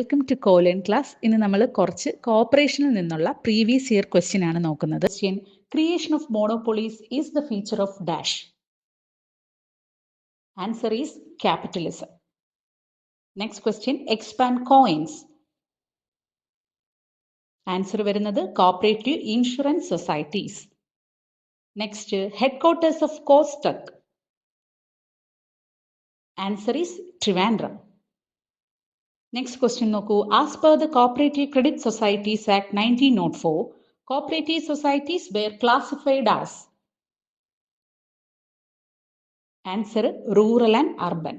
Welcome to കോലൻ class. ഇന്ന് നമ്മൾ കുറച്ച് കോർപ്പറേഷനിൽ നിന്നുള്ള പ്രീവിയസ് ഇയർ ക്വസ്റ്റ്യൻ ആണ് നോക്കുന്നത്. Question: creation of monopolies is the feature of dash. Answer is capitalism. Next question: expand COINS. Answer വരുന്നത് cooperative insurance societies. Next: headquarters of COSTEC. Answer is Trivandrum. Next question നോക്കൂ. As per the Cooperative Credit Societies Act 1904, cooperative societies were classified as. Answer: rural and urban.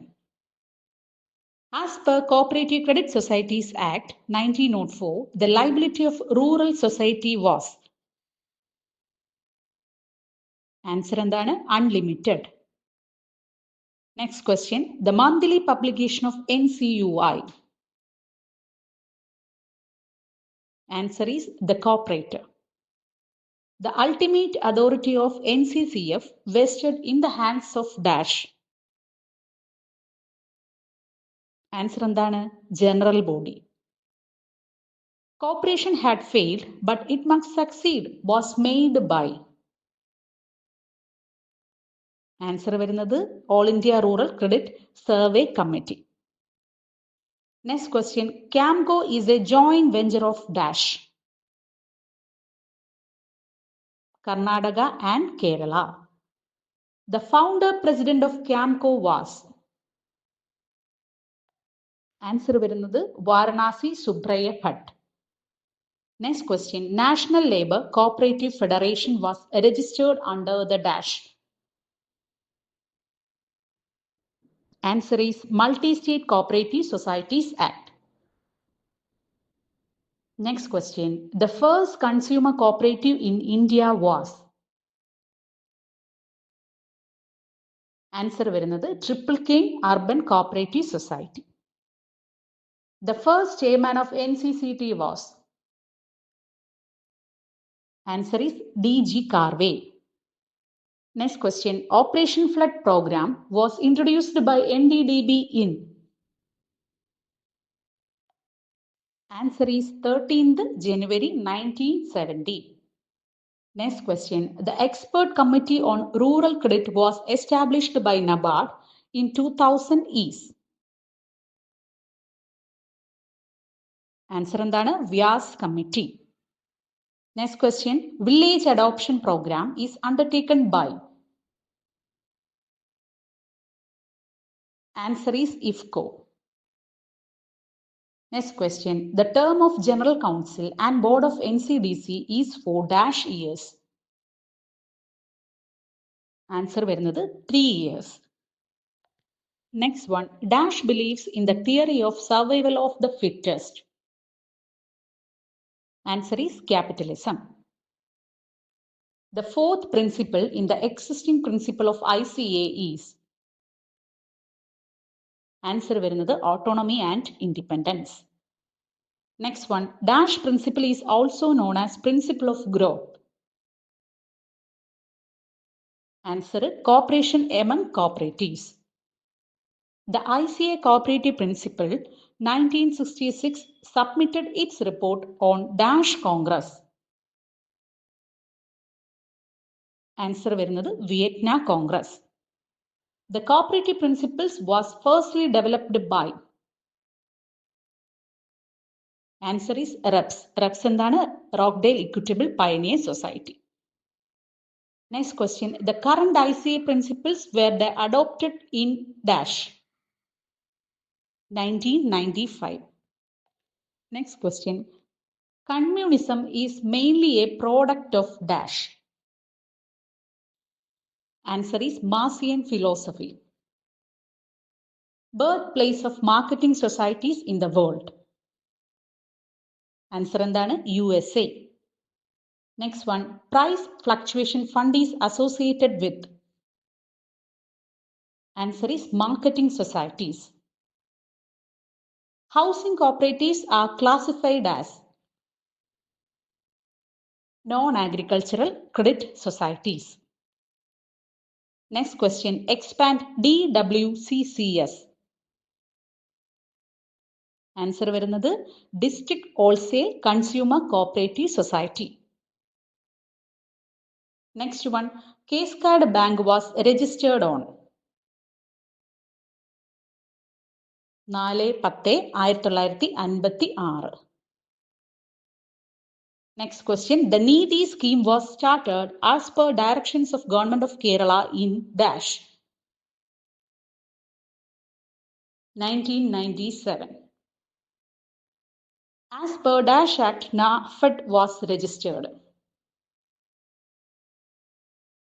As per Cooperative Credit Societies Act 1904, the liability of rural society was. Answer എന്താണ്? Unlimited. Next question: the monthly publication of NCUI. Answer is the cooperator. The ultimate authority of NCCF vested in the hands of dash. Answer എന്താണ്? General body. Cooperation had failed, but it must succeed was made by. Answer വരുന്നത് All India Rural Credit Survey Committee. Next question: Camco is a joint venture of dash. Karnataka and Kerala. The founder president of Camco was. Answer വരുന്നത് Varanasi Subraya Bhatt. Next question: National Labour Cooperative Federation was registered under the dash. Answer is Multi-State Cooperative Societies Act. Next question: the first consumer cooperative in India was. Answer വരുന്നത് Triple King Urban Cooperative Society. The first chairman of NCCT was. Answer is D.G. Karve. Next question: Operation Flood Program was introduced by NDDB in. Answer is 13th January 1970. Next question: the expert committee on rural credit was established by NABARD in 2000 is. Answer എന്താണ്? Vyas Committee. Next question: village adoption program is undertaken by. Answer is IFCO. Next question: the term of General Council and Board of NCDC is for dash years. Answer വരുന്നത് 3 years. Next one: dash believes in the theory of survival of the fittest. Answer is capitalism. The fourth principle in the existing principle of ICA is. Answer വരുന്നത് autonomy and independence. Next one: dash principle is also known as principle of growth. Answer: cooperation among cooperatives. The ICA cooperative principle 1966 submitted its report on dash Congress. Answer വരുന്നത് Vietnam Congress. The cooperative principles was firstly developed by. Answer is REPS. REPS എന്താണ്? Rockdale Equitable Pioneer Society. Next question: the current ICA principles were they adopted in dash. 1995. Next question: communism is mainly a product of dash. Answer is Marxian philosophy. Birthplace of marketing societies in the world. Answer എന്താണ്? USA. Next one: price fluctuation fund is associated with. Answer is marketing societies. Housing cooperatives are classified as. Non-agricultural credit societies. Next question: expand DWCCS. Answer വരുന്നത് district wholesale consumer cooperative society. Next one, KSCARD bank was registered on. 4/10/1956. Next question, the Neethi scheme was started as per directions of Government of Kerala in dash. 1997. As per dash act, NAFED was registered.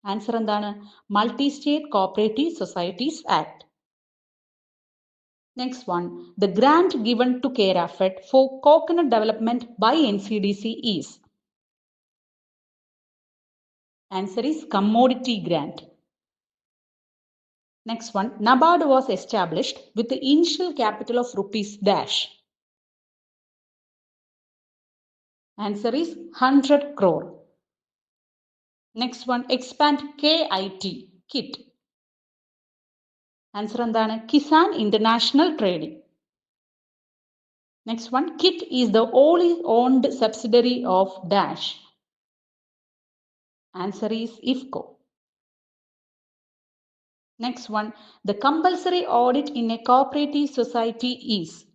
Answer endana Multi-State Cooperative Societies Act. Next one, the grant given to KRAFED for coconut development by NCDC is. Answer is commodity grant. Next one, NABARD was established with the initial capital of rupees dash. Answer is 100 crore. Next one, expand KIT, KIT. Answer endana Kisan International Trading. Next one, KIT is the wholly owned subsidiary of dash. Answer is IFCO. Next one, the compulsory audit in a cooperative society is.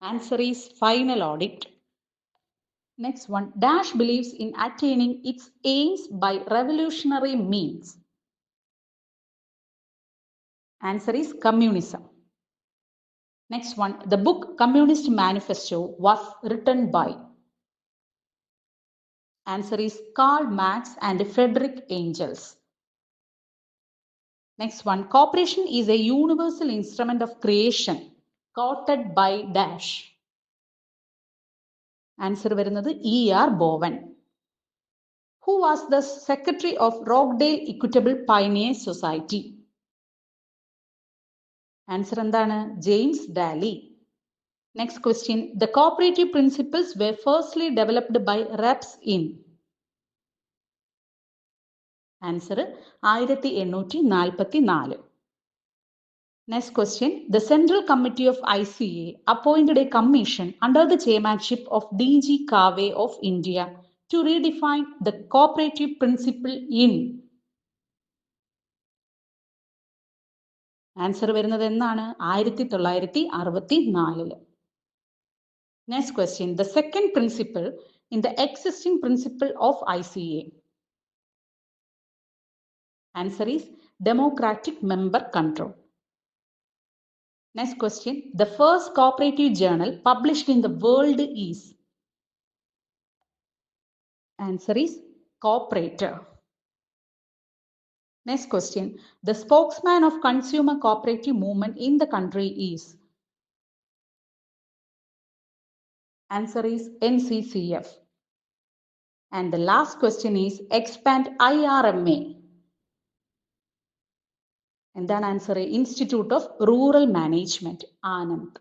Answer is final audit. Next one, dash believes in attaining its aims by revolutionary means. Answer is communism. Next one, the book Communist Manifesto was written by. Answer is Karl Marx and Friedrich Engels. Next one, cooperation is a universal instrument of creation quoted by dash. Answer വരുന്നത് E.R. Bowen. Who was the secretary of Rockdale Equitable Pioneer Society? Answer endana James Daly. Next question, the cooperative principles were firstly developed by reps in. Answer 1844. Next question, the Central Committee of ICA appointed a commission under the chairmanship of D.G. Kave of India to redefine the cooperative principle in. Answer വരുന്നത് എന്നാണ് 1964. Next question, the second principle in the existing principle of ICA. Answer is democratic member control. Next question, the first cooperative journal published in the world is. Answer is Cooperator. Next question, the spokesman of consumer cooperative movement in the country is. Answer is NCCF. And the last question is expand IRMA. എന്താണ് answer? Institute of rural management, Anand.